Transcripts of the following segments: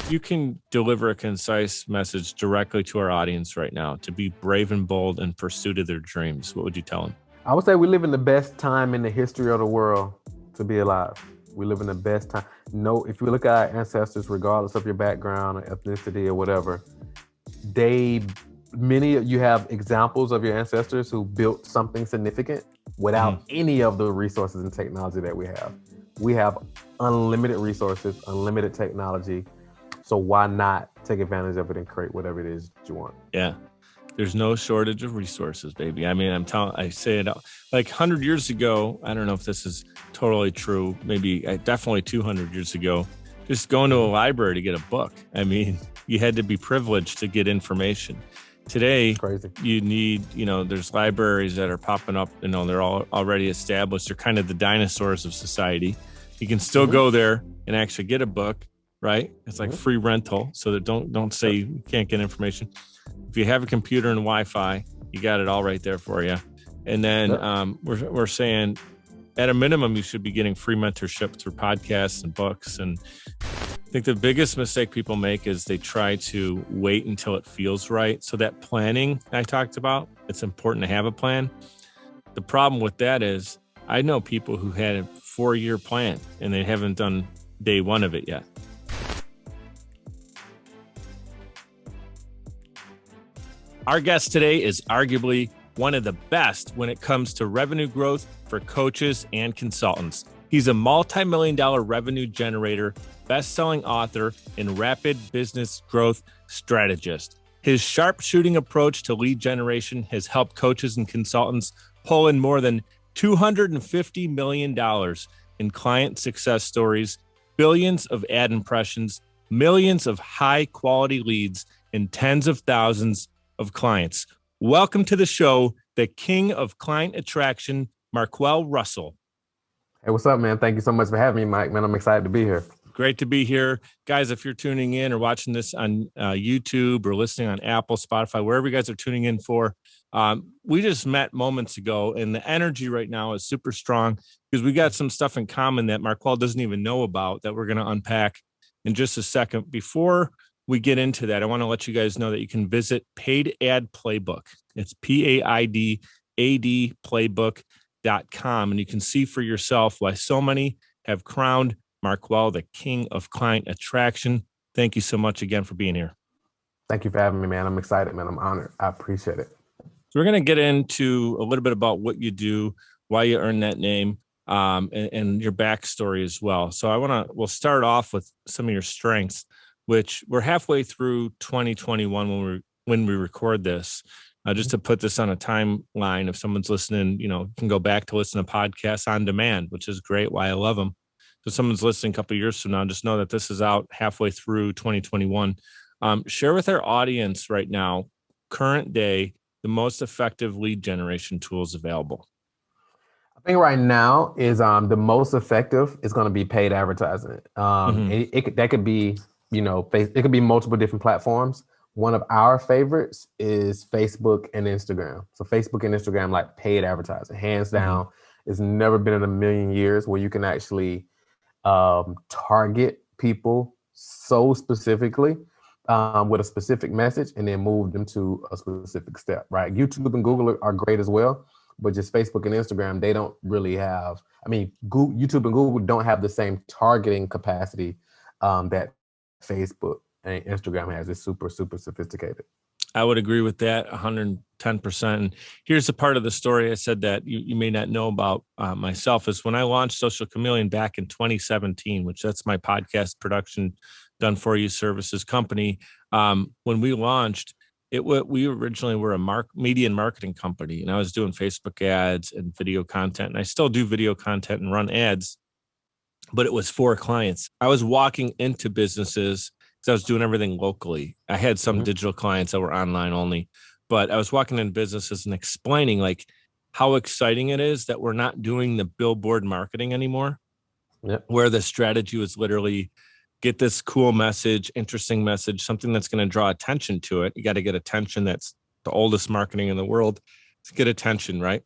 you can deliver a concise message directly to our audience right now to be brave and bold in pursuit of their dreams, what would you tell them? I would say we live in the best time in the history of the world to be alive. We live in the best time. No, if you look at our ancestors, regardless of your background or ethnicity or whatever, you have examples of your ancestors who built something significant without any of the resources and technology that we have. We have unlimited resources, unlimited technology. So why not take advantage of it and create whatever it is that you want? Yeah. There's no shortage of resources, baby. I mean, I say it like 100 years ago. I don't know if this is totally true. Maybe definitely 200 years ago, just going to a library to get a book. I mean, you had to be privileged to get information. Today, you need, there's libraries that are popping up, they're all already established. They're kind of the dinosaurs of society. You can still go there and actually get a book, right? It's like free rental. So that don't say you can't get information. If you have a computer and Wi-Fi, you got it all right there for you. And then we're saying at a minimum, you should be getting free mentorship through podcasts and books. And I think the biggest mistake people make is they try to wait until it feels right. So that planning I talked about, it's important to have a plan. The problem with that is I know people who had a 4-year plan and they haven't done day one of it yet. Our guest today is arguably one of the best when it comes to revenue growth for coaches and consultants. He's a multi-million-dollar revenue generator, best-selling author, and Rapid Business Growth Strategist. His sharp-shooting approach to lead generation has helped coaches and consultants pull in more than $250 million in client success stories, billions of ad impressions, millions of high-quality leads, and tens of thousands of clients. Welcome to the show, the king of client attraction, Marquel Russell. Hey, what's up, man? Thank you so much for having me, Mike. Man, I'm excited to be here. Great to be here. Guys, if you're tuning in or watching this on YouTube or listening on Apple, Spotify, wherever you guys are tuning in for, we just met moments ago, and the energy right now is super strong because we got some stuff in common that Marquel doesn't even know about that we're going to unpack in just a second. Before we get into that, I want to let you guys know that you can visit Paid Ad Playbook. It's PAIDAD Playbook.com, and you can see for yourself why so many have crowned Marquel the king of client attraction. Thank you so much again for being here. Thank you for having me, man. I'm excited, man. I'm honored. I appreciate it. So we're going to get into a little bit about what you do, why you earned that name, and your backstory as well. So we'll start off with some of your strengths, which we're halfway through 2021 when we record this. Just to put this on a timeline, if someone's listening, you can go back to listen to podcasts on demand, which is great. Why I love them. So if someone's listening a couple of years from now, just know that this is out halfway through 2021. Share with our audience right now, current day, the most effective lead generation tools available. I think right now is the most effective is going to be paid advertising. That could be, it could be multiple different platforms. One of our favorites is Facebook and Instagram. So Facebook and Instagram, like paid advertising, hands down. It's never been in a million years where you can actually target people so specifically with a specific message and then move them to a specific step, right? YouTube and Google are great as well, but just Facebook and Instagram, they don't really have, YouTube and Google don't have the same targeting capacity that Facebook and Instagram has. It's super, super sophisticated. I would agree with that 110%. And here's the part of the story I said that you may not know about myself is when I launched Social Chameleon back in 2017, which that's my podcast production done for you services company. When we launched, we originally were a media and marketing company, and I was doing Facebook ads and video content, and I still do video content and run ads, but it was for clients. I was walking into businesses because I was doing everything locally. I had some digital clients that were online only, but I was walking in businesses and explaining like how exciting it is that we're not doing the billboard marketing anymore, where the strategy was literally get this cool message, interesting message, something that's going to draw attention to it. You got to get attention. That's the oldest marketing in the world. To get attention, right?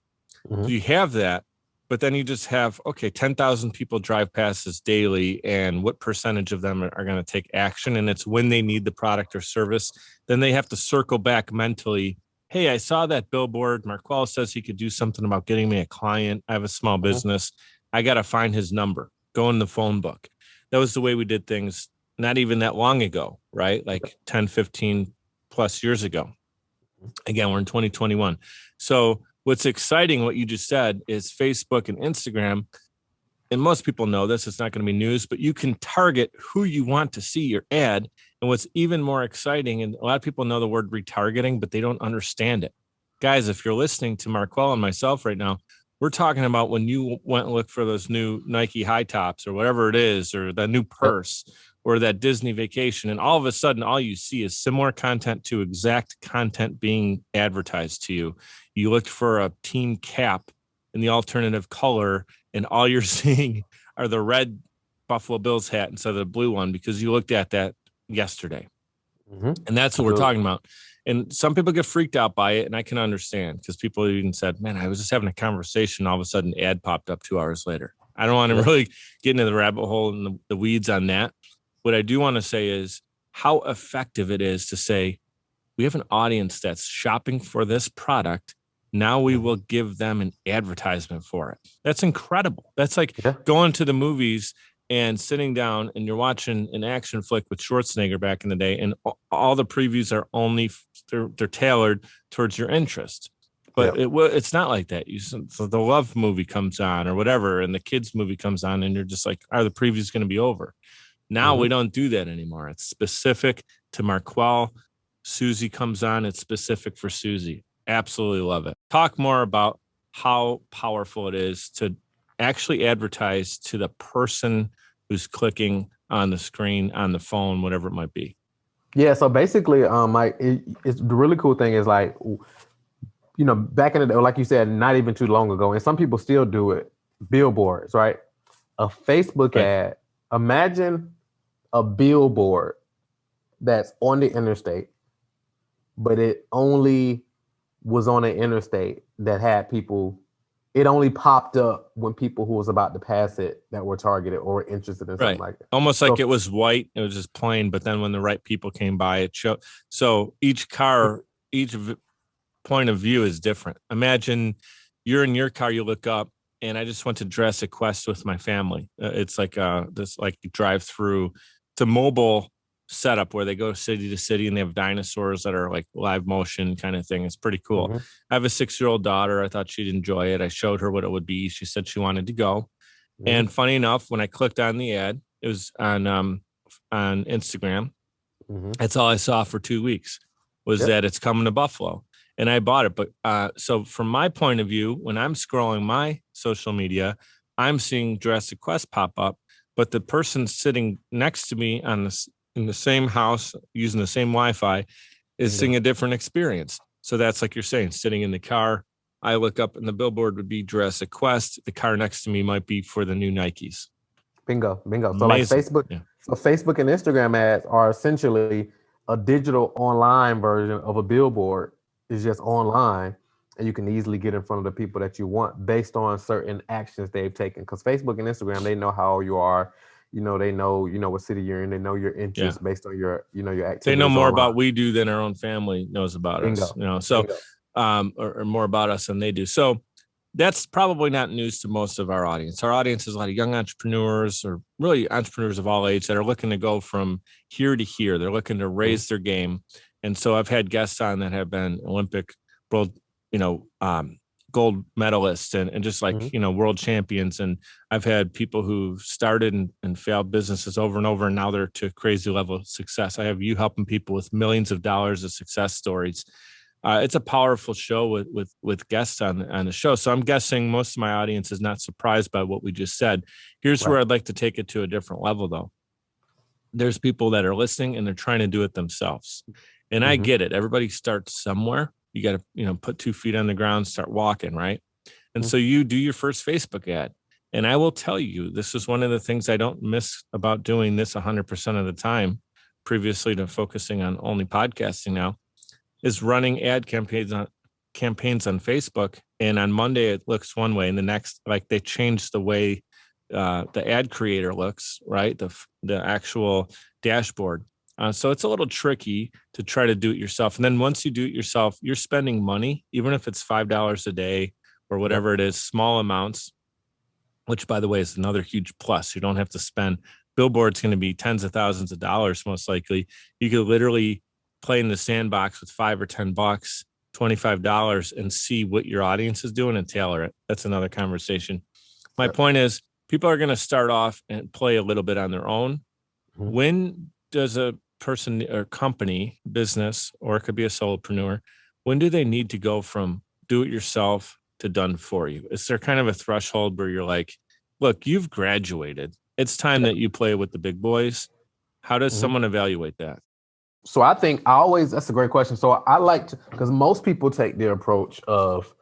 So you have that, but then you just have, okay, 10,000 people drive past this daily, and what percentage of them are going to take action? And it's when they need the product or service, then they have to circle back mentally. Hey, I saw that billboard. Marquel says he could do something about getting me a client. I have a small business. I got to find his number, go in the phone book. That was the way we did things not even that long ago, right? Like 10, 15 plus years ago. Again, we're in 2021. So what's exciting, what you just said, is Facebook and Instagram. And most people know this, it's not going to be news, but you can target who you want to see your ad. And what's even more exciting, and a lot of people know the word retargeting, but they don't understand it. Guys, if you're listening to Marquel and myself right now, we're talking about when you went and looked for those new Nike high tops or whatever it is, or that new purse or that Disney vacation. And all of a sudden, all you see is similar content to exact content being advertised to you. You looked for a team cap in the alternative color, and all you're seeing are the red Buffalo Bills hat instead of the blue one because you looked at that yesterday. And that's what we're talking about. And some people get freaked out by it, and I can understand because people even said, man, I was just having a conversation. All of a sudden, ad popped up 2 hours later. I don't want to really get into the rabbit hole and the weeds on that. What I do want to say is how effective it is to say, we have an audience that's shopping for this product. Now we will give them an advertisement for it. That's incredible. That's like going to the movies and sitting down and you're watching an action flick with Schwarzenegger back in the day, and all the previews are only they're tailored towards your interest. But it's not like that. So the Love movie comes on or whatever, and the kids movie comes on, and you're just like, are the previews going to be over? Now we don't do that anymore. It's specific to Marquel. Susie comes on. It's specific for Susie. Absolutely love it. Talk more about how powerful it is to actually advertise to the person who's clicking on the screen, on the phone, whatever it might be. Yeah. So basically, it's the really cool thing is like, you know, back in the day, like you said, not even too long ago, and some people still do it. Billboards, right? A Facebook ad. Imagine a billboard that's on the interstate, but it only was on an interstate that had people. It only popped up when people who was about to pass it that were targeted or interested in something like that. Almost like it was white. It was just plain, but then when the right people came by, it showed. So each car, each point of view is different. Imagine you're in your car, you look up, and I just went to Jurassic Quest with my family. It's like this like drive through. It's a mobile setup where they go city to city and they have dinosaurs that are like live motion kind of thing. It's pretty cool. I have a 6-year-old daughter. I thought she'd enjoy it. I showed her what it would be. She said she wanted to go. And funny enough, when I clicked on the ad, it was on Instagram. That's all I saw for 2 weeks was that it's coming to Buffalo. And I bought it. But so from my point of view, when I'm scrolling my social media, I'm seeing Jurassic Quest pop up, but the person sitting next to me in the same house using the same Wi-Fi is seeing a different experience. So that's like you're saying, sitting in the car, I look up and the billboard would be Jurassic Quest. The car next to me might be for the new Nikes. Bingo. So Amazing. like Facebook and Instagram ads are essentially a digital online version of a billboard. It's just online, and you can easily get in front of the people that you want based on certain actions they've taken. Because Facebook and Instagram, they know how you are. You know, they know, what city you're in. They know your interests based on your, your activities. They know more online. about we do than our own family knows about us. So, or more about us than they do. So that's probably not news to most of our audience. Our audience is a lot of young entrepreneurs or really entrepreneurs of all age that are looking to go from here to here. They're looking to raise their game. And so I've had guests on that have been Olympic world, gold medalists and just like, world champions. And I've had people who started and failed businesses over and over, and now they're to a crazy level of success. I have you helping people with millions of dollars of success stories. It's a powerful show with guests on the show. So I'm guessing most of my audience is not surprised by what we just said. Here's where I'd like to take it to a different level, though. There's people that are listening and they're trying to do it themselves. And I get it. Everybody starts somewhere. You got to, put 2 feet on the ground, start walking, right? And so you do your first Facebook ad. And I will tell you, this is one of the things I don't miss about doing this 100% of the time, previously to focusing on only podcasting now, is running ad campaigns on Facebook And on Monday, it looks one way. And the next, like they changed the way the ad creator looks, right? The actual dashboard. So it's a little tricky to try to do it yourself. And then once you do it yourself, you're spending money, even if it's $5 a day or whatever it is, small amounts, which by the way is another huge plus. You don't have to spend. Billboard's going to be tens of thousands of dollars, most likely. You could literally play in the sandbox with $5 or $10, $25, and see what your audience is doing and tailor it. That's another conversation. My point is, people are going to start off and play a little bit on their own. When does a person or company, business, or it could be a solopreneur, when do they need to go from do it yourself to done for you? Is there kind of a threshold where you're like, look, you've graduated. It's time that you play with the big boys. How does someone evaluate that? So I think that's a great question. So I like to, because most people take the approach of,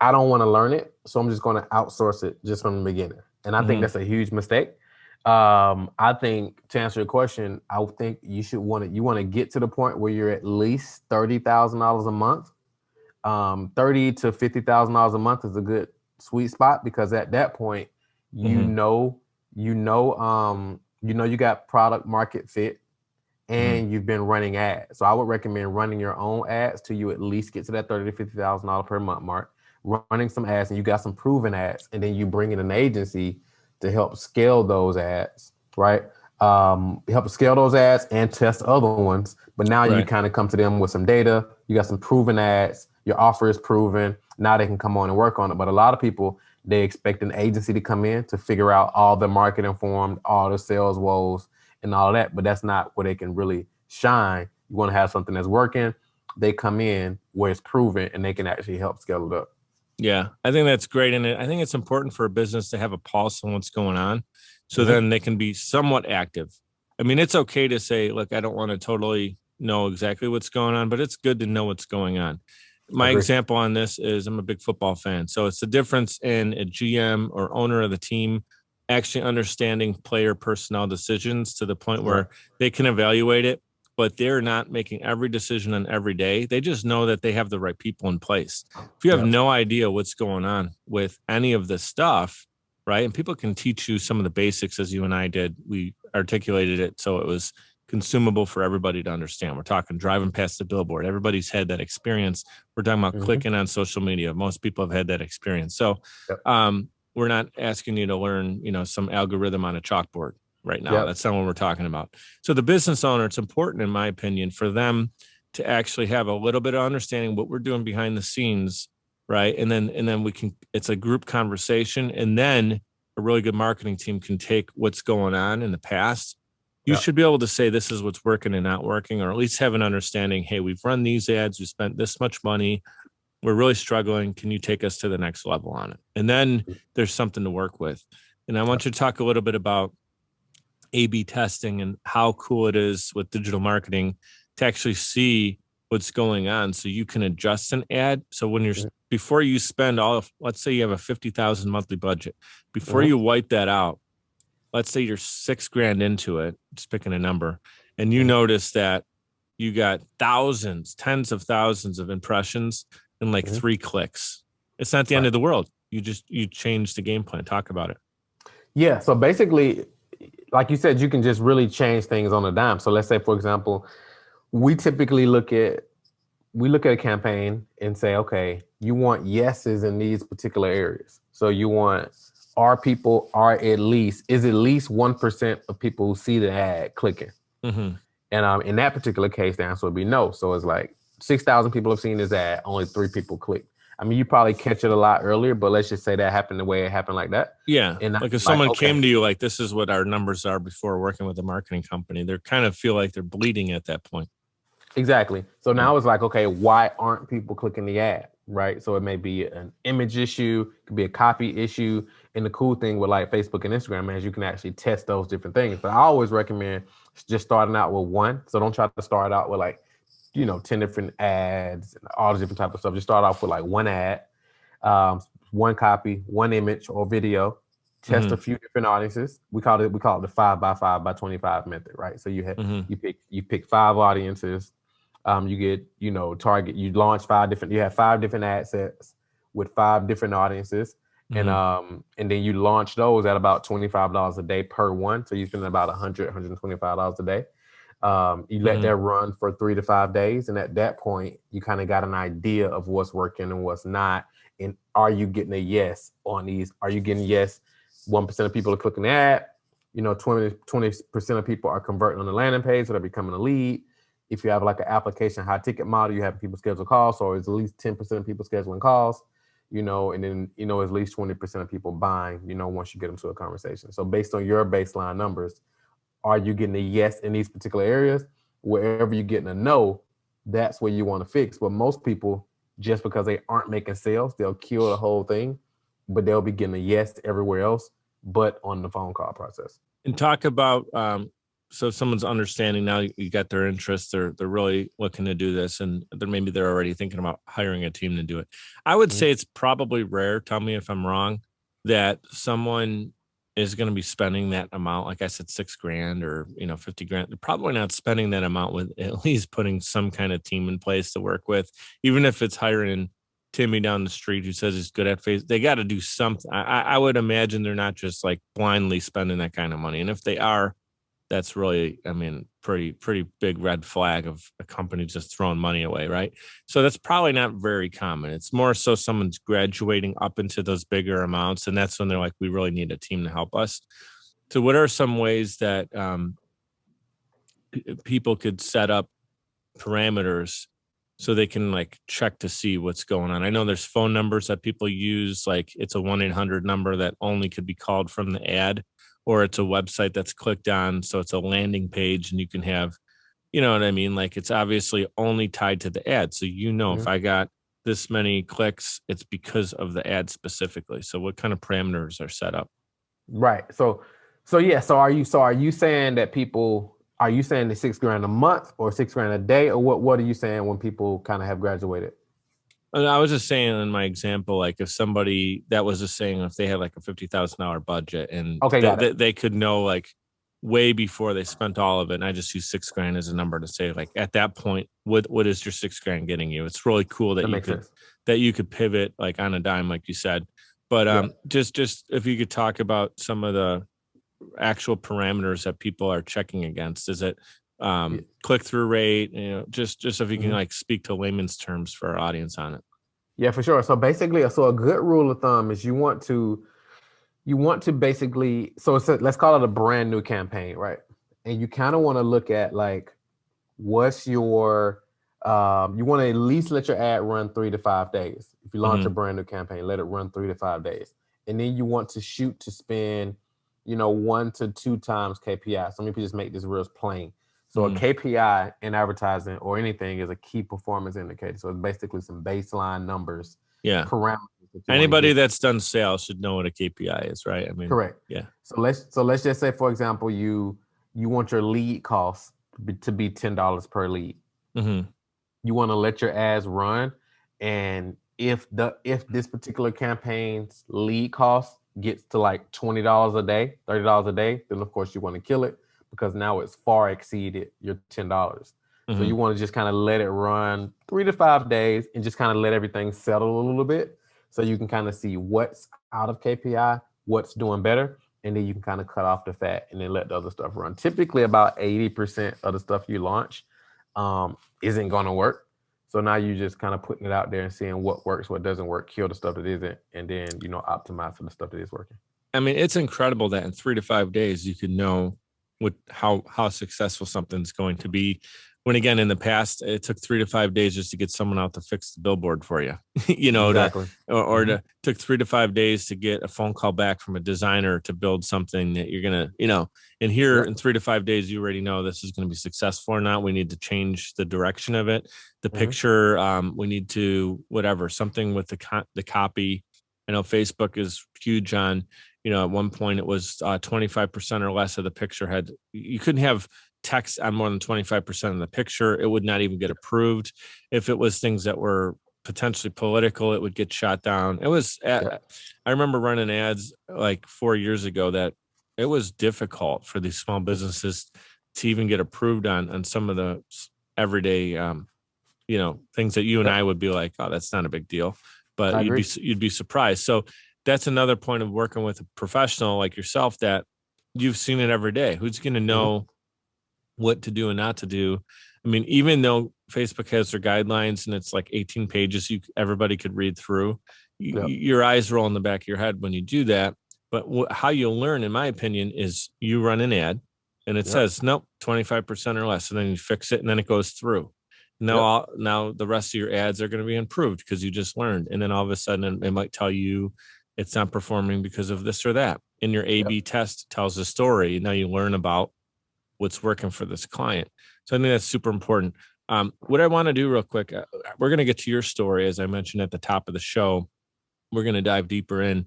I don't want to learn it, so I'm just going to outsource it just from the beginning. And I think that's a huge mistake. I think to answer your question, I think you want to get to the point where you're at least $30,000 a month. $30,000 to $50,000 a month is a good sweet spot, because at that point, you got product market fit, and you've been running ads. So I would recommend running your own ads till you at least get to that $30,000 to $50,000 per month mark. Running some ads, and you got some proven ads, and then you bring in an agency to help scale those ads, right? Help scale those ads and test other ones. But now you kind of come to them with some data. You got some proven ads. Your offer is proven. Now they can come on and work on it. But a lot of people, they expect an agency to come in to figure out all the marketing form, all the sales woes, and all of that. But that's not where they can really shine. You want to have something that's working. They come in where it's proven, and they can actually help scale it up. Yeah, I think that's great. And I think it's important for a business to have a pulse on what's going on, so then they can be somewhat active. I mean, it's okay to say, look, I don't want to totally know exactly what's going on, but it's good to know what's going on. My example on this is I'm a big football fan. So it's the difference in a GM or owner of the team actually understanding player personnel decisions to the point where they can evaluate it, but they're not making every decision on every day. They just know that they have the right people in place. If you have no idea what's going on with any of this stuff, right? And people can teach you some of the basics, as you and I did. We articulated it so it was consumable for everybody to understand. We're talking driving past the billboard. Everybody's had that experience. We're talking about clicking on social media. Most people have had that experience. So we're not asking you to learn, some algorithm on a chalkboard right now. That's not what we're talking about. So the business owner, it's important, in my opinion, for them to actually have a little bit of understanding what we're doing behind the scenes, right? And then we can, it's a group conversation, and then a really good marketing team can take what's going on in the past. You should be able to say, this is what's working and not working, or at least have an understanding. Hey, we've run these ads. We spent this much money. We're really struggling. Can you take us to the next level on it? And then there's something to work with. And I want you to talk a little bit about A/B testing and how cool it is with digital marketing to actually see what's going on, so you can adjust an ad. So when you're before you spend let's say you have a $50,000 monthly budget, before you wipe that out, let's say you're $6,000 into it, just picking a number, and you notice that you got thousands, tens of thousands of impressions in like 3 clicks. It's not the end of the world. You change the game plan. Talk about it. Yeah. So basically, like you said, you can just really change things on a dime. So let's say, for example, we typically look at a campaign and say, okay, you want yeses in these particular areas. So you want, is at least 1% of people who see the ad clicking. And in that particular case, the answer would be no. So it's like 6,000 people have seen this ad, only 3 people click. I mean, you probably catch it a lot earlier, but let's just say that happened the way it happened, like that. Yeah. And like if someone came to you like, this is what our numbers are before working with a marketing company, they kind of feel like they're bleeding at that point. Exactly. So now it's like, okay, why aren't people clicking the ad? Right. So it may be an image issue, it could be a copy issue. And the cool thing with like Facebook and Instagram is you can actually test those different things. But I always recommend just starting out with one. So don't try to start out with like, 10 different ads and all the different type of stuff. Just start off with like one ad, one copy, one image or video, test a few different audiences. We call it the 5x5 by 25 method, right? So you pick 5 audiences. You get, target, you launch 5 different, you have 5 different ad sets. with 5 different audiences. And then you launch those at about $25 a day per one. So you spend about $125 a day. You let that run for 3 to 5 days. And at that point, you kind of got an idea of what's working and what's not. And are you getting a yes on these? Are you getting yes? 1% of people are clicking the ad. 20% of people are converting on the landing page, so they're becoming a lead. If you have like an application high ticket model, you have people schedule calls, so it's at least 10% of people scheduling calls, and then, at least 20% of people buying, once you get them to a conversation. So based on your baseline numbers, are you getting a yes in these particular areas? Wherever you're getting a no, that's where you want to fix. But most people, just because they aren't making sales, they'll kill the whole thing, but they'll be getting a yes everywhere else, but on the phone call process. And talk about, so if someone's understanding now, you got their interest, they're really looking to do this, and maybe they're already thinking about hiring a team to do it. I would say it's probably rare, tell me if I'm wrong, that someone is going to be spending that amount. Like I said, $6,000 or, 50 grand. They're probably not spending that amount with at least putting some kind of team in place to work with, even if it's hiring Timmy down the street who says he's good at face. They got to do something. I would imagine they're not just like blindly spending that kind of money. And if they are, that's really, pretty big red flag of a company just throwing money away, right? So that's probably not very common. It's more so someone's graduating up into those bigger amounts, and that's when they're like, we really need a team to help us. So what are some ways that people could set up parameters so they can like check to see what's going on? I know there's phone numbers that people use, like it's a 1-800 number that only could be called from the ad, or it's a website that's clicked on. So it's a landing page and you can have, you know what I mean? Like it's obviously only tied to the ad. So, if I got this many clicks, it's because of the ad specifically. So what kind of parameters are set up? Right. So yeah. So are you saying that people, are you saying the $6,000 a month or $6,000 a day, or what are you saying when people kind of have graduated? And I was just saying in my example, like if somebody that was just saying if they had like a $50,000 budget and they could know like way before they spent all of it. And I just use $6,000 as a number to say like at that point, what is your $6,000 getting you? It's really cool that you could pivot like on a dime, like you said. But just if you could talk about some of the actual parameters that people are checking against. Is it click-through rate? Just if you can like speak to layman's terms for our audience on it. Yeah, for sure. So basically, a good rule of thumb is you want to basically, let's call it a brand new campaign, right? And you kind of want to look at like, what's your, you want to at least let your ad run 3 to 5 days. If you launch a brand new campaign, let it run 3 to 5 days. And then you want to shoot to spend 1 to 2 times KPI. So let me just make this real plain. So a KPI in advertising or anything is a key performance indicator. So it's basically some baseline numbers. Yeah. Parameters. Anybody that's done sales should know what a KPI is, right? Correct. Yeah. So let's just say, for example, you want your lead cost to be $10 per lead. You want to let your ads run, and if this particular campaign's lead cost gets to like $20 a day, $30 a day, then of course you want to kill it because now it's far exceeded your $10. So you want to just kind of let it run 3 to 5 days and just kind of let everything settle a little bit so you can kind of see what's out of KPI, what's doing better, and then you can kind of cut off the fat and then let the other stuff run. Typically about 80% of the stuff you launch isn't going to work. So now you're just kind of putting it out there and seeing what works, what doesn't work, kill the stuff that isn't, and then, optimize for the stuff that is working. It's incredible that in 3 to 5 days, you could know how successful something's going to be. When again, in the past, it took 3 to 5 days just to get someone out to fix the billboard for you, Exactly. Took 3 to 5 days to get a phone call back from a designer to build something that you're going to, and here in 3 to 5 days, you already know this is going to be successful or not. We need to change the direction of it. The picture, we need to, something with the copy. I know Facebook is huge on, at one point it was 25% or less of the picture you couldn't have text on more than 25% of the picture. It would not even get approved. If it was things that were potentially political, it would get shot down. I remember running ads like 4 years ago that it was difficult for these small businesses to even get approved on some of the everyday, things that you and I would be like, oh, that's not a big deal. but I agree. you'd be surprised. So that's another point of working with a professional like yourself, that you've seen it every day. Who's going to know what to do and not to do? I mean, even though Facebook has their guidelines and it's like 18 pages, everybody could read through. Your eyes roll in the back of your head when you do that. But how you'll learn, in my opinion, is you run an ad and it says, nope, 25% or less. And then you fix it and then it goes through. Now the rest of your ads are going to be improved because you just learned. And then all of a sudden it might tell you it's not performing because of this or that. And your A/B test tells a story. Now you learn about what's working for this client. So I think that's super important. What I want to do real quick, we're going to get to your story, as I mentioned at the top of the show. We're going to dive deeper in.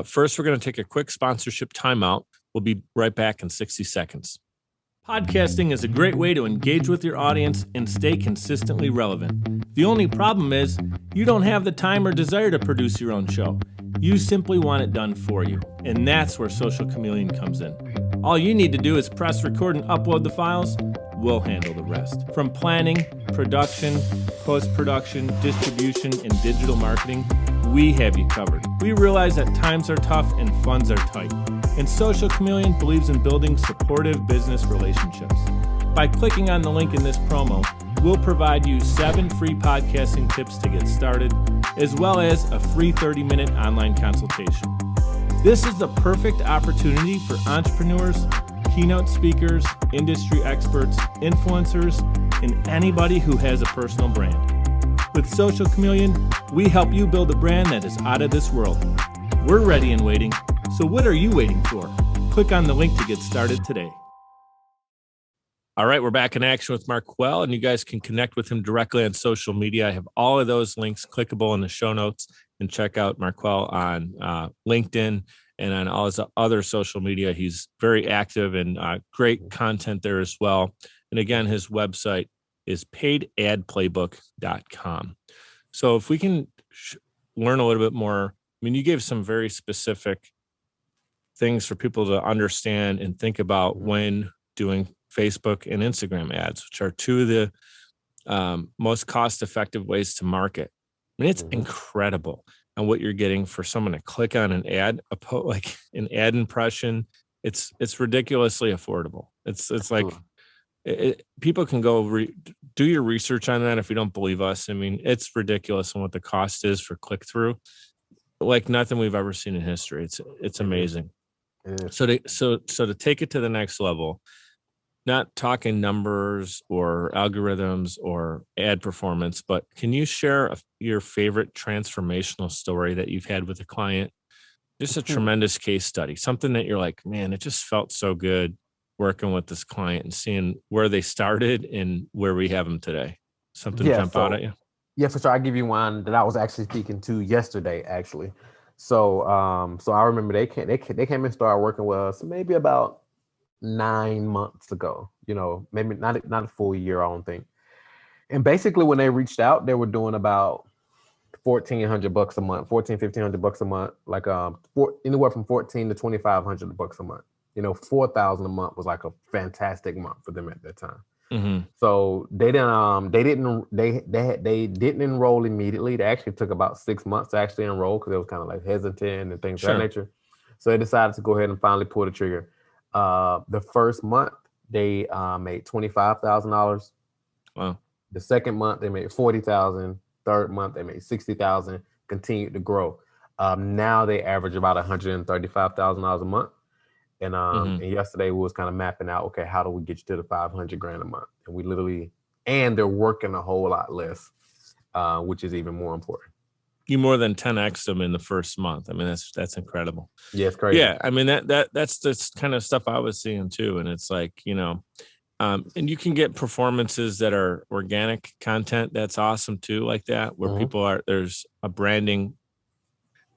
First, we're going to take a quick sponsorship timeout. We'll be right back in 60 seconds. Podcasting is a great way to engage with your audience and stay consistently relevant. The only problem is you don't have the time or desire to produce your own show. You simply want it done for you, and that's where Social Chameleon comes in. All you need to do is press record and upload the files. We'll handle the rest. From planning, production, post-production, distribution, and digital marketing, we have you covered. We realize that times are tough and funds are tight, and Social Chameleon believes in building supportive business relationships. By clicking on the link in this promo, we'll provide you 7 free podcasting tips to get started, as well as a free 30-minute online consultation. This is the perfect opportunity for entrepreneurs, keynote speakers, industry experts, influencers, and anybody who has a personal brand. With Social Chameleon, we help you build a brand that is out of this world. We're ready and waiting, so what are you waiting for? Click on the link to get started today. All right, we're back in action with Marquel, and you guys can connect with him directly on social media. I have all of those links clickable in the show notes, and check out Marquel on LinkedIn and on all his other social media. He's very active and great content there as well. And again, his website is paidadplaybook.com. So if we can learn a little bit more, I mean, you gave some very specific things for people to understand and think about when doing Facebook and Instagram ads, which are two of the most cost-effective ways to market. I mean, it's incredible on what you're getting for someone to click on an ad, like an ad impression. It's ridiculously affordable. It's like people can go do your research on that if you don't believe us. I mean, it's ridiculous on what the cost is for click through, like nothing we've ever seen in history. It's amazing. So to take it to the next level, not talking numbers or algorithms or ad performance, but can you share your favorite transformational story that you've had with a client? Just a tremendous case study, something that you're like, man, it just felt so good working with this client and seeing where they started and where we have them today. Something jump out at you? Yeah, for sure. I'll give you one that I was actually speaking to yesterday, actually. So I remember they came and started working with us maybe about 9 months ago, maybe not a full year, I don't think. And basically when they reached out, they were doing about $1,400 a month, $1,500 a month, like anywhere from 14 to 2,500 bucks a month. 4,000 a month was like a fantastic month for them at that time. So they didn't enroll immediately. They actually took about 6 months to actually enroll because they was kind of like hesitant and things of that nature. So they decided to go ahead and finally pull the trigger. The first month they made $25,000. Wow. The second month they made $40,000. Third month they made $60,000. Continued to grow. Now they average about $135,000 a month. And and yesterday we was kind of mapping out, okay, how do we get you to the $500,000 a month? And they're working a whole lot less, which is even more important. You more than 10x them in the first month. I mean, that's incredible. Yeah, it's crazy. Yeah, I mean that's the kind of stuff I was seeing too, and it's like and you can get performances that are organic content. That's awesome too, like that, where people there's a branding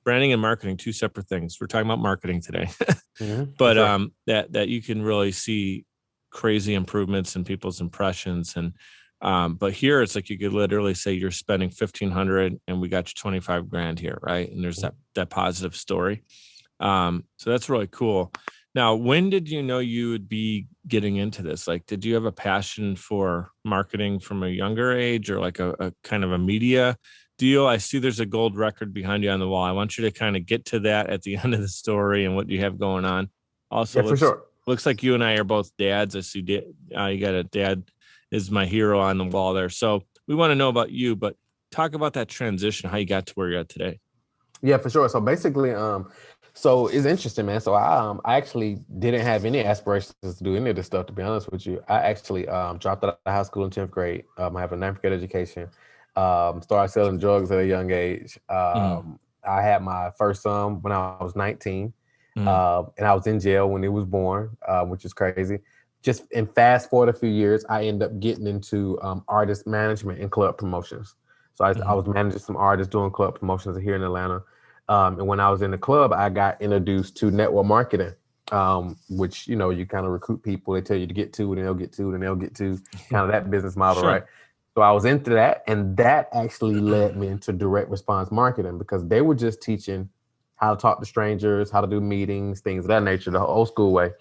and marketing, two separate things. We're talking about marketing today, but that you can really see crazy improvements in people's impressions and. But here it's like you could literally say you're spending $1,500 and we got you $25,000 here, right? And there's that positive story. So that's really cool. Now, when did you know you would be getting into this? Like, did you have a passion for marketing from a younger age, or like a kind of a media deal. I see there's a gold record behind you on the wall. I want you to kind of get to that at the end of the story and what you have going on. Also, Yeah, for sure. looks like you and I are both dads. I see you got a dad is my hero on the wall there. So we want to know about you, but talk about that transition, how you got to where you're at today. Yeah, for sure. So basically, so it's interesting, man. So I actually didn't have any aspirations to do any of this stuff. To be honest with you, I actually dropped out of high school in 10th grade. I have a ninth grade education. Started selling drugs at a young age. I had my first son when I was 19, and I was in jail when he was born, which is crazy. Just and fast forward a few years, I ended up getting into artist management and club promotions. So I was managing some artists doing club promotions here in Atlanta. And when I was in the club, I got introduced to network marketing, which, you know, you kind of recruit people. They tell you to get to, and they'll get to, and they'll get to, kind of that business model, Sure. right? So I was into that. And that actually led me into direct response marketing, because they were just teaching how to talk to strangers, how to do meetings, things of that nature, the old school way.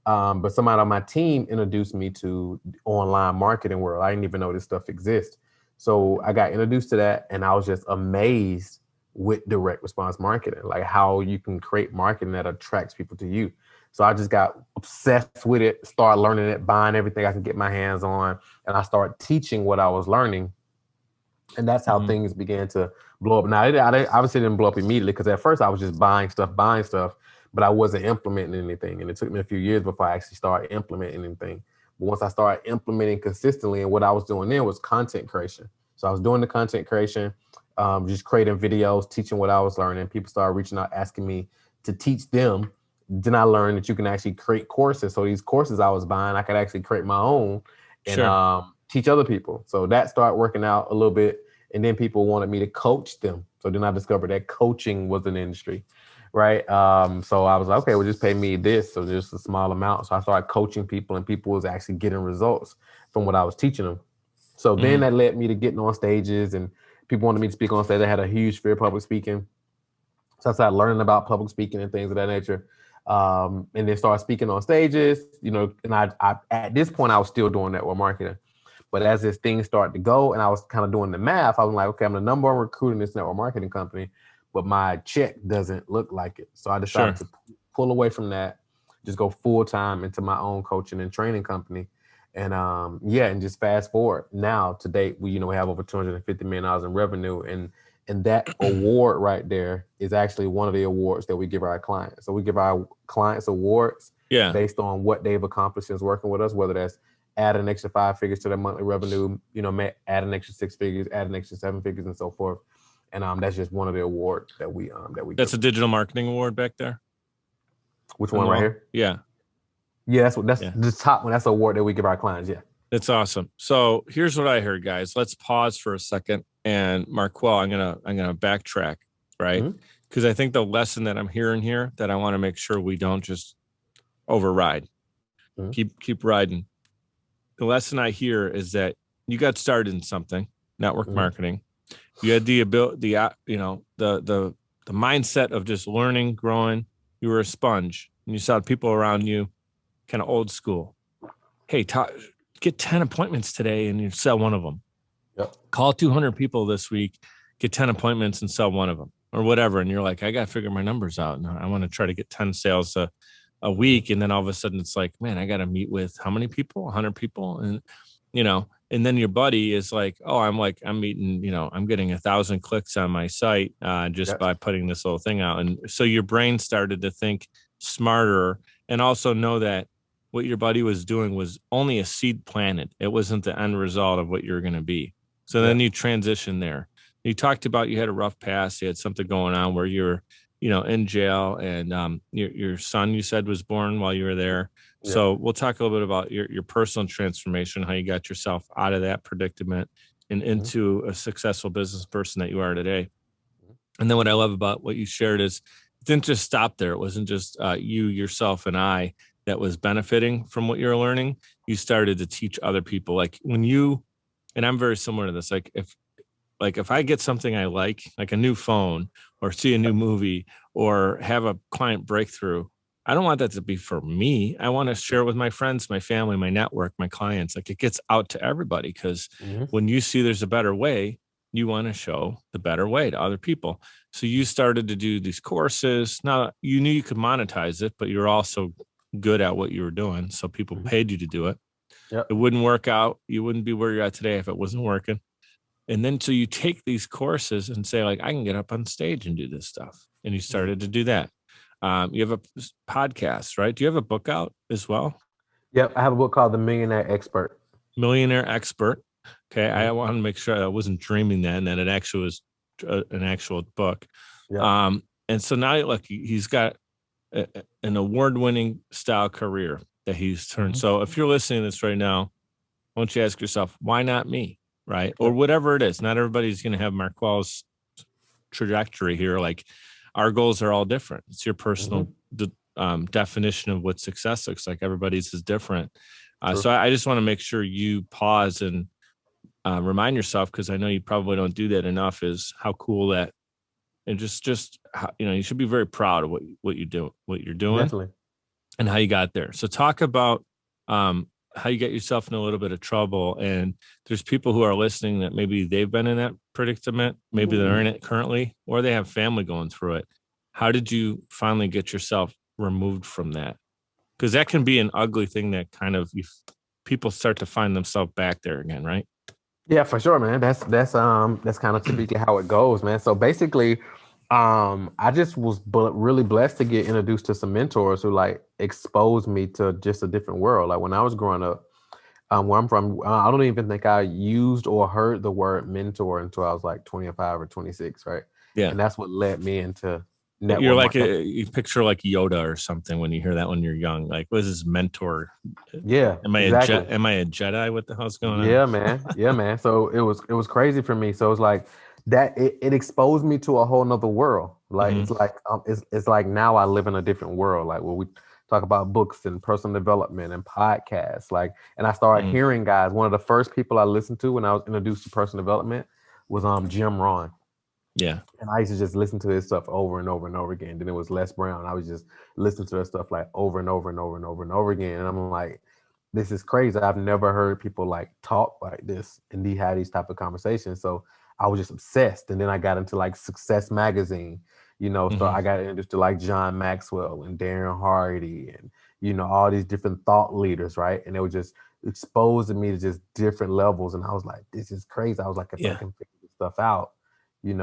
But somebody on my team introduced me to online marketing world. I didn't even know this stuff exists. So I got introduced to that, and I was just amazed with direct response marketing, like how you can create marketing that attracts people to you. So I just got obsessed with it, started learning it, buying everything I can get my hands on, and I started teaching what I was learning. And that's how things began to blow up. Now, I obviously didn't blow up immediately, because at first I was just buying stuff, but I wasn't implementing anything. And it took me a few years before I actually started implementing anything. But once I started implementing consistently, and what I was doing then was content creation. So I was doing the content creation, just creating videos, teaching what I was learning. People started reaching out, asking me to teach them. Then I learned that you can actually create courses. So these courses I was buying, I could actually create my own and teach other people. So that started working out a little bit. And then people wanted me to coach them. So then I discovered that coaching was an industry, right? So I was like, okay, well, just pay me this. So just a small amount. So I started coaching people, and people was actually getting results from what I was teaching them. So then that led me to getting on stages, and people wanted me to speak on stage. I had a huge fear of public speaking. So I started learning about public speaking and things of that nature. And then started speaking on stages, you know, and I at this point, I was still doing network marketing. But as this thing started to go, and I was kind of doing the math, I was like, okay, I'm the number one recruit in this network marketing company, but my check doesn't look like it. So I decided to pull away from that, just go full time into my own coaching and training company. And and just fast forward now to date, we have over $250 million in revenue, and that award right there is actually one of the awards that we give our clients. So we give our clients awards based on what they've accomplished since working with us, whether that's add an extra 5 figures to their monthly revenue, add an extra 6 figures, add an extra 7 figures, and so forth. And that's just one of the awards that we That's a digital marketing award back there. Which one right here? Yeah. Yeah, that's the top one. That's an award that we give our clients. Yeah. That's awesome. So here's what I heard, guys. Let's pause for a second. And Marquel, I'm gonna backtrack, right? Because I think the lesson that I'm hearing here that I want to make sure we don't just override. Keep riding. The lesson I hear is that you got started in something, network marketing. You had the ability, the mindset of just learning, growing. You were a sponge, and you saw people around you, kind of old school. Hey, get 10 appointments today, and you sell one of them. Yep. Call 200 people this week, get 10 appointments, and sell one of them, or whatever. And you're like, I got to figure my numbers out, and I want to try to get 10 sales a week. And then all of a sudden it's like, man, I got to meet with how many people? 100 people. And, and then your buddy is like, oh, I'm meeting, I'm getting 1,000 clicks on my site just by putting this little thing out. And so your brain started to think smarter, and also know that what your buddy was doing was only a seed planted. It wasn't the end result of what you're going to be. So then you transition there. You talked about, you had a rough past. You had something going on where you're, in jail, and your son, you said, was born while you were there. Yeah. So we'll talk a little bit about your personal transformation, how you got yourself out of that predicament and into a successful business person that you are today. And then what I love about what you shared is it didn't just stop there. It wasn't just you, yourself, and I that was benefiting from what you're learning. You started to teach other people. Like when you, and I'm very similar to this, if I get something I like a new phone, or see a new movie, or have a client breakthrough, I don't want that to be for me. I want to share it with my friends, my family, my network, my clients. Like, it gets out to everybody, because when you see there's a better way, you want to show the better way to other people. So you started to do these courses. Now you knew you could monetize it, but you're also good at what you were doing. So people paid you to do it. Yep. It wouldn't work out. You wouldn't be where you're at today if it wasn't working. And then so you take these courses and say, like, I can get up on stage and do this stuff. And you started to do that. You have a podcast, right? Do you have a book out as well? Yep. I have a book called The Millionaire Expert. Millionaire Expert. Okay. I want to make sure I wasn't dreaming that and that it actually was an actual book. Yep. And so now, look, he's got an award-winning style career that he's turned. So if you're listening to this right now, why don't you ask yourself, why not me? Right. Or whatever it is. Not everybody's going to have Marquel's trajectory here. Like, our goals are all different. It's your personal definition of what success looks like. Everybody's is different. So I just want to make sure you pause and remind yourself, because I know you probably don't do that enough, is how cool that, and just how, you should be very proud of what you do, what you're doing. Definitely. And how you got there. So talk about how you get yourself in a little bit of trouble. And there's people who are listening that maybe they've been in that predicament, maybe they're in it currently, or they have family going through it. How did you finally get yourself removed from that? Because that can be an ugly thing that kind of, people start to find themselves back there again, right? Yeah, for sure, man. That's kind of typically how it goes, man. So basically, I just was really blessed to get introduced to some mentors who like exposed me to just a different world. Like when I was growing up, where I'm from, I don't even think I used or heard the word mentor until I was like 25 or 26, right? Yeah. And that's what led me into network. You're like you picture like Yoda or something when you hear that when you're young. Like, what is his mentor? Yeah. Am I a Jedi? What the hell's going on? Yeah, man. Yeah, man. So it was crazy for me. So it's like that it exposed me to a whole nother world. Like it's like it's like now I live in a different world. Like where we talk about books and personal development and podcasts. Like, and I started hearing guys. One of the first people I listened to when I was introduced to personal development was Jim Rohn. Yeah. And I used to just listen to his stuff over and over and over again. Then it was Les Brown. I was just listening to his stuff like over and over and over and over and over again. And I'm like, this is crazy. I've never heard people like talk like this and have these type of conversations. So I was just obsessed. And then I got into like Success Magazine, so I got introduced to like John Maxwell and Darren Hardy and, all these different thought leaders, right? And they were just exposing me to just different levels. And I was like, this is crazy. I was like, if I can figure this stuff out, it's you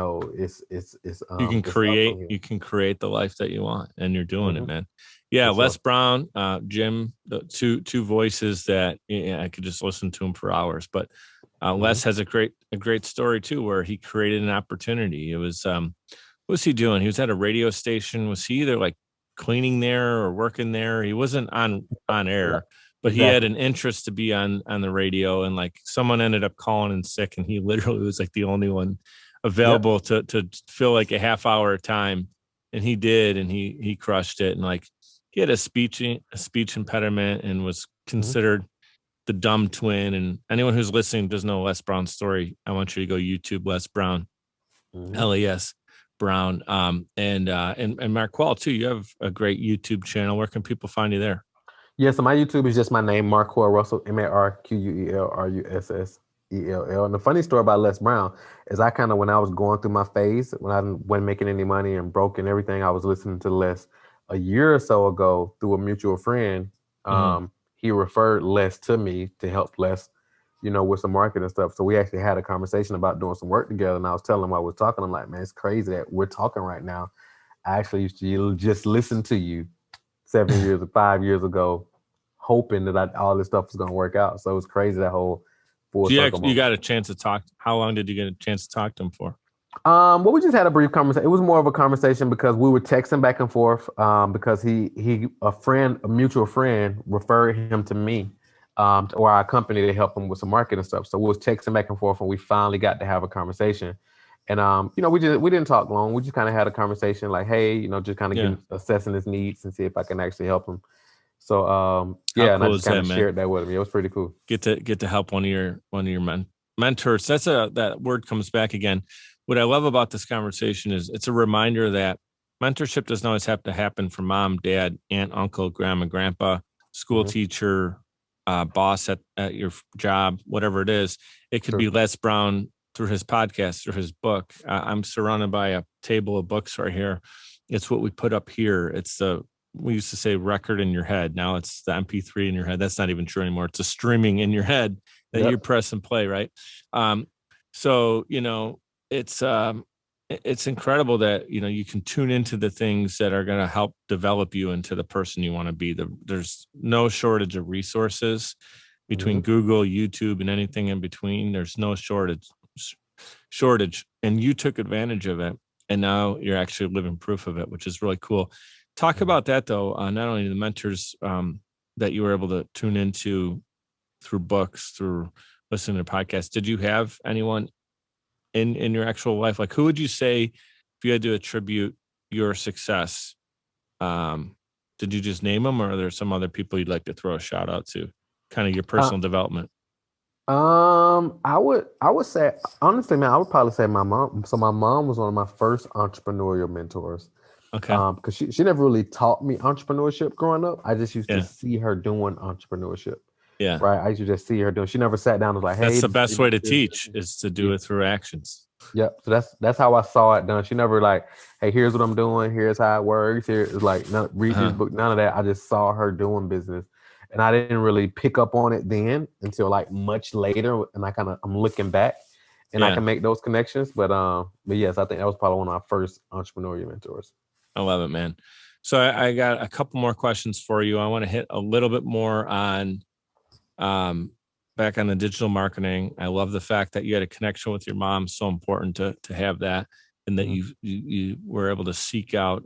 can create the life that you want, and you're doing it, man. Yeah. Les Brown, Jim, the two voices that I could just listen to them for hours, but Les has a great story too, where he created an opportunity. It was, what was he doing? He was at a radio station. Was he either like cleaning there or working there? He wasn't on air, but he had an interest to be on the radio, and like someone ended up calling in sick, and he literally was like the only one available to fill like a half hour time, and he did, and he crushed it. And like he had a speech impediment and was considered the dumb twin. And anyone who's listening doesn't know Les Brown's story, I want you to go YouTube Les Brown, LES Brown. And Marquel too. You have a great YouTube channel. Where can people find you there? Yeah, so my YouTube is just my name, Marquel Russell, MarquelRussell. And the funny story about Les Brown is I kind of, when I was going through my phase, when I wasn't making any money and broke and everything, I was listening to Les a year or so ago through a mutual friend. He referred Les to me to help Les, with some marketing stuff. So we actually had a conversation about doing some work together. And I was telling him while I was talking, I'm like, man, it's crazy that we're talking right now. I actually used to just listen to you 7 years or 5 years ago, hoping that all this stuff was going to work out. So it was crazy, that whole you got a chance to talk. How long did you get a chance to talk to him for? Well, we just had a brief conversation. It was more of a conversation because we were texting back and forth. Because a mutual friend referred him to me, or our company, to help him with some marketing stuff. So we was texting back and forth, and we finally got to have a conversation. And we didn't talk long. We just kind of had a conversation, like, hey, just kind of assessing his needs and see if I can actually help him. So and I just kind of shared that with him. It was pretty cool. Get to help one of your mentors. That word comes back again. What I love about this conversation is it's a reminder that mentorship doesn't always have to happen from mom, dad, aunt, uncle, grandma, grandpa, school teacher, boss at your job, whatever it is. It could be Les Brown through his podcast, through his book. I'm surrounded by a table of books right here. It's what we put up here. We used to say record in your head. Now it's the MP3 in your head. That's not even true anymore. It's a streaming in your head that you press and play, right? So, it's incredible that, you can tune into the things that are going to help develop you into the person you want to be. There's no shortage of resources between Google, YouTube, and anything in between. There's no shortage. And you took advantage of it. And now you're actually living proof of it, which is really cool. Talk about that, though. Not only the mentors that you were able to tune into through books, through listening to podcasts. Did you have anyone in your actual life? Like, who would you say, if you had to attribute your success, did you just name them, or are there some other people you'd like to throw a shout out to? Kind of your personal development. I would say, honestly, man, I would probably say my mom. So my mom was one of my first entrepreneurial mentors. Okay. Because she never really taught me entrepreneurship growing up. I just used to see her doing entrepreneurship. Yeah. Right. I used to just see her doing. She never sat down and was like, "Hey." That's the best way to teach, is to do it through actions. Yep. So that's how I saw it done. She never like, "Hey, here's what I'm doing. Here's how it works." Here it's like, read this book. None of that. I just saw her doing business, and I didn't really pick up on it then until like much later. And I'm looking back, and I can make those connections. But yes, I think that was probably one of our first entrepreneurial mentors. I love it, man. So I got a couple more questions for you. I want to hit a little bit more on back on the digital marketing. I love the fact that you had a connection with your mom. So important to have that, and that you were able to seek out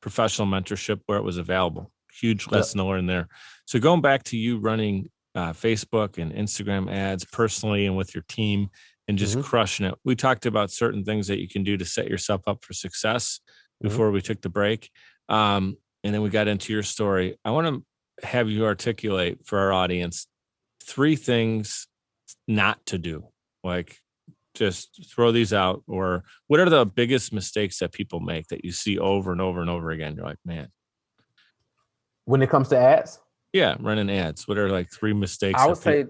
professional mentorship where it was available. Huge lesson to learn there. So going back to you running Facebook and Instagram ads personally and with your team and just crushing it. We talked about certain things that you can do to set yourself up for success before we took the break. And then we got into your story. I want to have you articulate for our audience 3 things not to do. Like, just throw these out. Or what are the biggest mistakes that people make that you see over and over and over again? You're like, man. When it comes to ads? Yeah, running ads. What are like 3 mistakes? I would say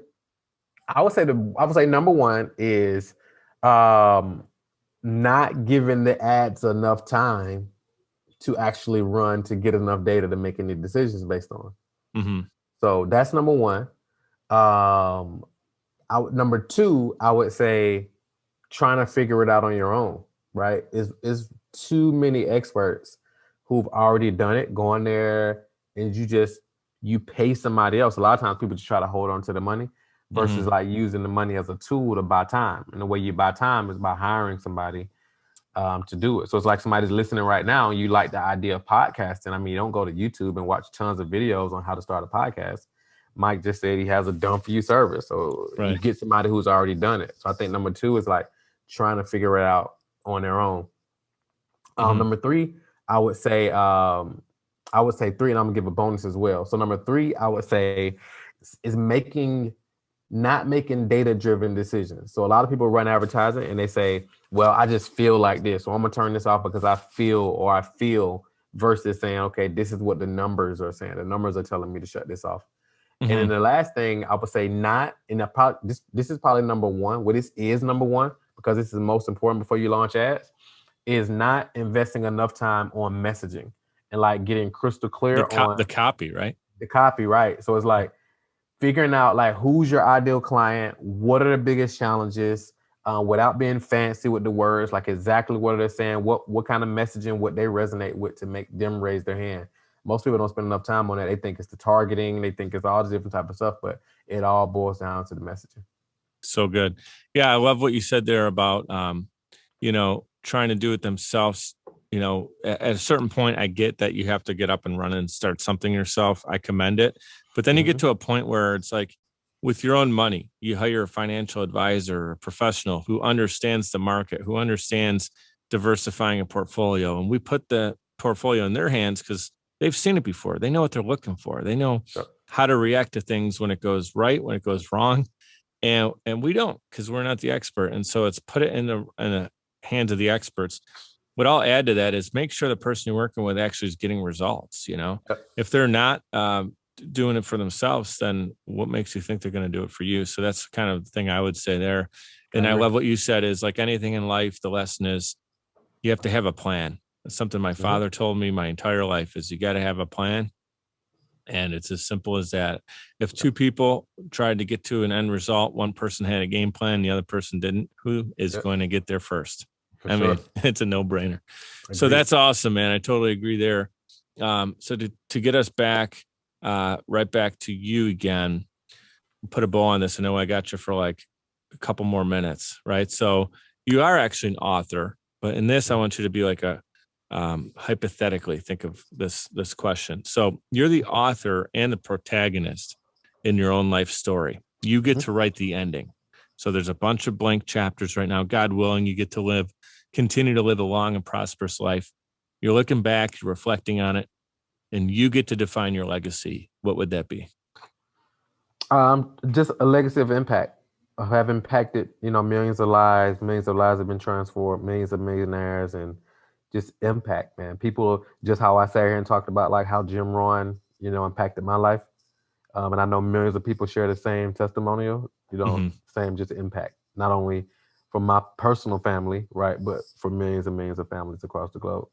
number one is not giving the ads enough time to actually run to get enough data to make any decisions based on. So that's number one. Number 2, I would say trying to figure it out on your own, right? Is too many experts who've already done it, go on there and you pay somebody else. A lot of times people just try to hold on to the money versus like using the money as a tool to buy time. And the way you buy time is by hiring somebody to do it. So it's like somebody's listening right now and you like the idea of podcasting. I mean, you don't go to YouTube and watch tons of videos on how to start a podcast. Mike just said he has a done for you service. So you get somebody who's already done it. So I think number 2 is like trying to figure it out on their own. Number 3, I would say 3, and I'm gonna give a bonus as well. So number 3, I would say is not making data-driven decisions. So a lot of people run advertising and they say, well, I just feel like this, so I'm gonna turn this off because I feel, versus saying, okay, this is what the numbers are saying. The numbers are telling me to shut this off. And then the last thing I would say, this is probably number 1. Well, this is number 1 because this is the most important before you launch ads, is not investing enough time on messaging and like getting crystal clear on the copy, right? The copy, right? So it's like figuring out like who's your ideal client, what are the biggest challenges, without being fancy with the words, like exactly what they're saying, what kind of messaging would they resonate with to make them raise their hand. Most people don't spend enough time on that. They think it's the targeting, they think it's all this different type of stuff, but it all boils down to the messaging. So good. Yeah, I love what you said there about trying to do it themselves. At a certain point, I get that you have to get up and run and start something yourself. I commend it. But then you get to a point where it's like, with your own money, you hire a financial advisor, a professional who understands the market, who understands diversifying a portfolio. And we put the portfolio in their hands because they've seen it before. They know what they're looking for. They know how to react to things when it goes right, when it goes wrong. And we don't, because we're not the expert. And so it's put it in the hands of the experts. What I'll add to that is make sure the person you're working with actually is getting results. If they're not doing it for themselves, then what makes you think they're going to do it for you? So that's kind of the thing I would say there. And I love what you said is like anything in life, the lesson is you have to have a plan. That's something my father told me my entire life is you got to have a plan. And it's as simple as that. If two people tried to get to an end result, one person had a game plan, the other person didn't, who is going to get there first? I mean, it's a no-brainer. So that's awesome, man. I totally agree there. So to get us back, right back to you again, put a bow on this. I know I got you for like a couple more minutes, right? So you are actually an author, but in this, I want you to be like a hypothetically think of this question. So you're the author and the protagonist in your own life story. You get to write the ending. So there's a bunch of blank chapters right now. God willing, you get to continue to live a long and prosperous life. You're looking back, you're reflecting on it, and you get to define your legacy. What would that be? Just a legacy of impact. I have impacted, millions of lives. Millions of lives have been transformed. Millions of millionaires, and just impact, man. People, just how I sat here and talked about like how Jim Rohn, impacted my life. And I know millions of people share the same testimonial, same just impact, not only from my personal family, right, but for millions and millions of families across the globe.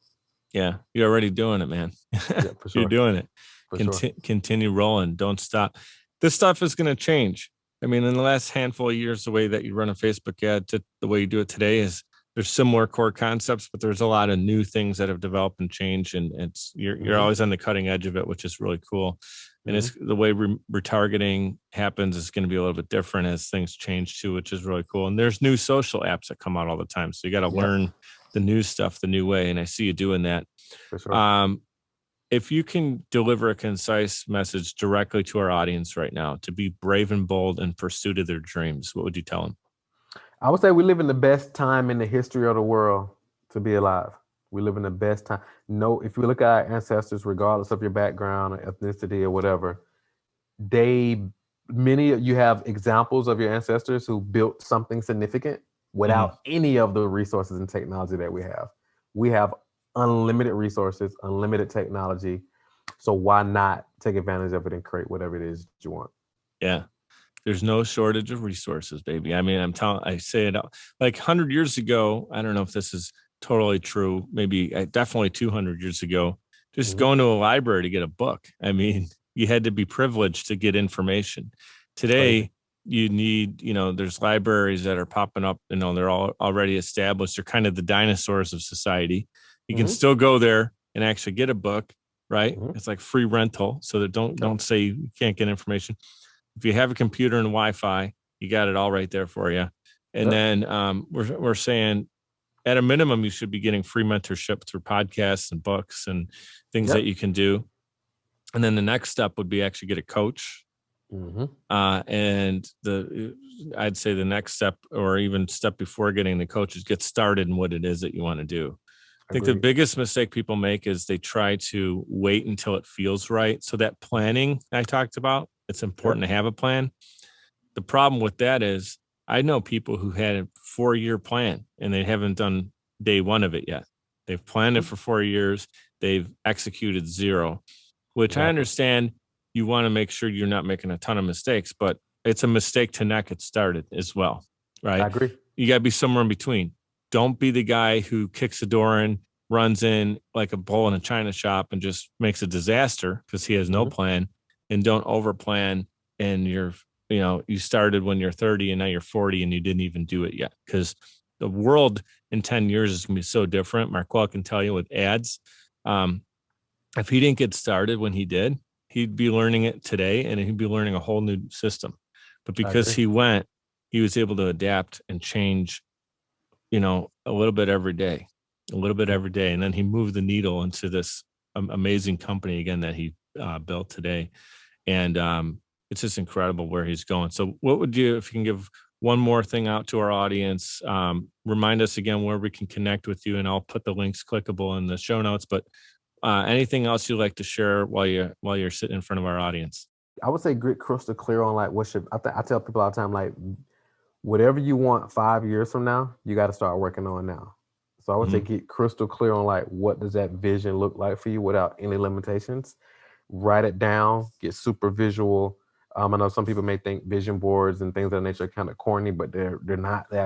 Yeah, you're already doing it, man. Yeah, for sure. You're doing it. Sure. Continue rolling. Don't stop. This stuff is going to change. I mean, in the last handful of years, the way that you run a Facebook ad to the way you do it today is there's similar core concepts, but there's a lot of new things that have developed and changed, and you're always on the cutting edge of it, which is really cool. And it's the way retargeting happens is going to be a little bit different as things change too, which is really cool. And there's new social apps that come out all the time, so you got to learn the new stuff the new way. And I see you doing that. For sure. If you can deliver a concise message directly to our audience right now to be brave and bold in pursuit of their dreams, what would you tell them? I would say we live in the best time in the history of the world to be alive. We live in the best time. No, if you look at our ancestors, regardless of your background or ethnicity or whatever, you have examples of your ancestors who built something significant without any of the resources and technology that we have. We have unlimited resources, unlimited technology. So why not take advantage of it and create whatever it is you want? Yeah. There's no shortage of resources, baby. I mean, I say it like 100 years ago. I don't know if this is totally true. Maybe definitely 200 years ago, just going to a library to get a book. I mean, you had to be privileged to get information. Today, you need, there's libraries that are popping up, they're all already established. They're kind of the dinosaurs of society. You can still go there and actually get a book, right? It's like free rental. So that don't say you can't get information. If you have a computer and Wi-Fi, you got it all right there for you. And then we're saying at a minimum, you should be getting free mentorship through podcasts and books and things that you can do. And then the next step would be actually get a coach. And I'd say the next step, or even step before getting the coach, is get started in what it is that you want to do. I think the biggest mistake people make is they try to wait until it feels right. So that planning I talked about, it's important to have a plan. The problem with that is I know people who had a 4-year plan and they haven't done day one of it yet. They've planned it for 4 years. They've executed 0, which I understand you want to make sure you're not making a ton of mistakes, but it's a mistake to not get started as well, right? I agree. You got to be somewhere in between. Don't be the guy who kicks the door in, runs in like a bull in a china shop and just makes a disaster because he has no plan. And don't overplan. And you started when you're 30 and now you're 40 and you didn't even do it yet. Because the world in 10 years is going to be so different. Marquel can tell you with ads. If he didn't get started when he did, he'd be learning it today and he'd be learning a whole new system. But because he was able to adapt and change, a little bit every day. And then he moved the needle into this amazing company again that he built today. And it's just incredible where he's going. So what would you, if you can give one more thing out to our audience, remind us again where we can connect with you, and I'll put the links clickable in the show notes, but anything else you'd like to share while you're sitting in front of our audience? I would say get crystal clear on like I tell people all the time, like whatever you want 5 years from now, you got to start working on now. So I would say get crystal clear on like, what does that vision look like for you without any limitations? Write it down, get super visual, I know some people may think vision boards and things of that nature are kind of corny, but they're not. They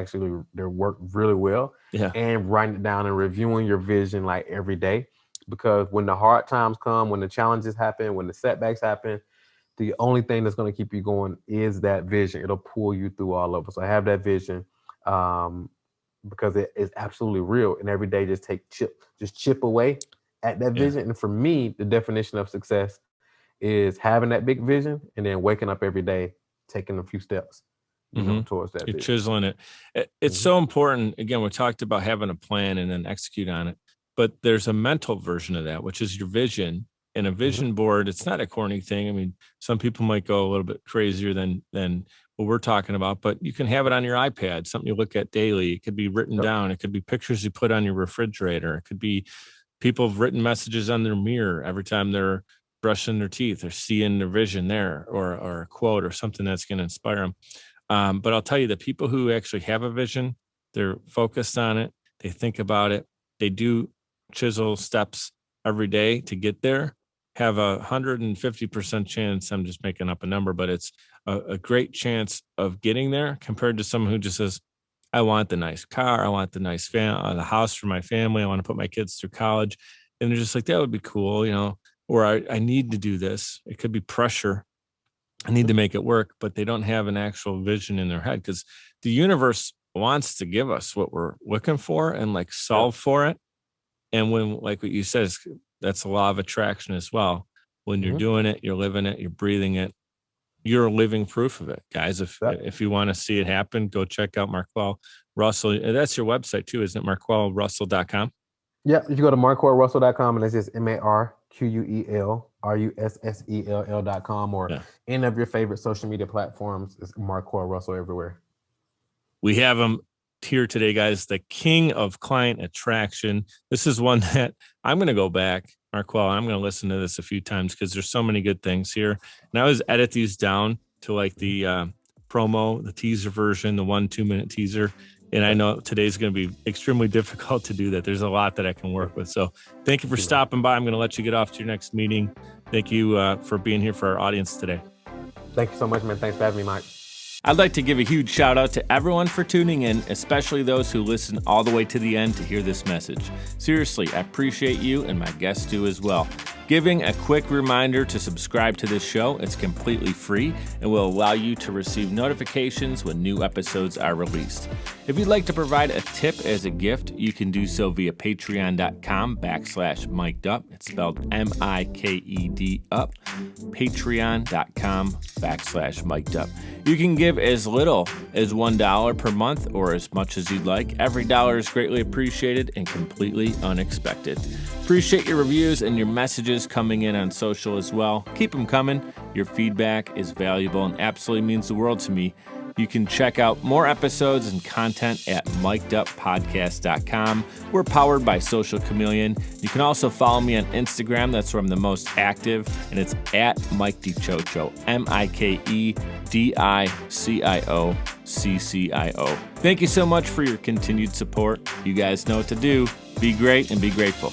work really well. Yeah. And writing it down and reviewing your vision like every day, because when the hard times come, when the challenges happen, when the setbacks happen, the only thing that's going to keep you going is that vision. It'll pull you through all of it. So I have that vision, because it is absolutely real. And every day, just chip away at that vision. And for me, the definition of success is having that big vision and then waking up every day, taking a few steps, towards that. You're chiseling it. It's so important. Again, we talked about having a plan and then execute on it, but there's a mental version of that, which is your vision. And a vision board, it's not a corny thing. I mean, some people might go a little bit crazier than what we're talking about, but you can have it on your iPad, something you look at daily. It could be written down. It could be pictures you put on your refrigerator. It could be people have written messages on their mirror every time they're brushing their teeth or seeing their vision there, or a quote or something that's going to inspire them. But I'll tell you, the people who actually have a vision, they're focused on it. They think about it. They do chisel steps every day to get there, have 150% chance. I'm just making up a number, but it's a great chance of getting there compared to someone who just says, I want the nice car. I want the nice the house for my family. I want to put my kids through college. And they're just like, that would be cool, or I need to do this. It could be pressure. I need to make it work, but they don't have an actual vision in their head, because the universe wants to give us what we're looking for and like solve for it. And when, like what you said, that's a law of attraction as well. When you're doing it, you're living it, you're breathing it, you're living proof of it, guys. If you want to see it happen, go check out Marquel Russell. That's your website too, isn't it? MarquelRussell.com. Yeah, if you go to MarquelRussell.com, and it's just MarQuelRussell.com, or any of your favorite social media platforms. It's Marquel Russell everywhere. We have him here today, guys, the king of client attraction. This is one that I'm going to go back, Marquel. I'm going to listen to this a few times because there's so many good things here. And I always edit these down to like the promo, the teaser version, the 1-2 minute teaser. And I know today's going to be extremely difficult to do that. There's a lot that I can work with. So thank you for stopping by. I'm going to let you get off to your next meeting. Thank you for being here for our audience today. Thank you so much, man. Thanks for having me, Mike. I'd like to give a huge shout out to everyone for tuning in, especially those who listen all the way to the end to hear this message. Seriously, I appreciate you, and my guests do as well. Giving a quick reminder to subscribe to this show. It's completely free and will allow you to receive notifications when new episodes are released. If you'd like to provide a tip as a gift, you can do so via patreon.com/micedup. It's spelled MIKED up. Patreon.com/micedup. You can give as little as $1 per month or as much as you'd like. Every dollar is greatly appreciated and completely unexpected. Appreciate your reviews and your messages coming in on social as well. Keep them coming. Your feedback is valuable and absolutely means the world to me. You can check out more episodes and content at mikeduppodcast.com. We're powered by Social Chameleon. You can also follow me on Instagram. That's where I'm the most active, and it's at Mike DiCioccio, MIKEDICIOCCIO. Thank you so much for your continued support. You guys know what to do. Be great and be grateful.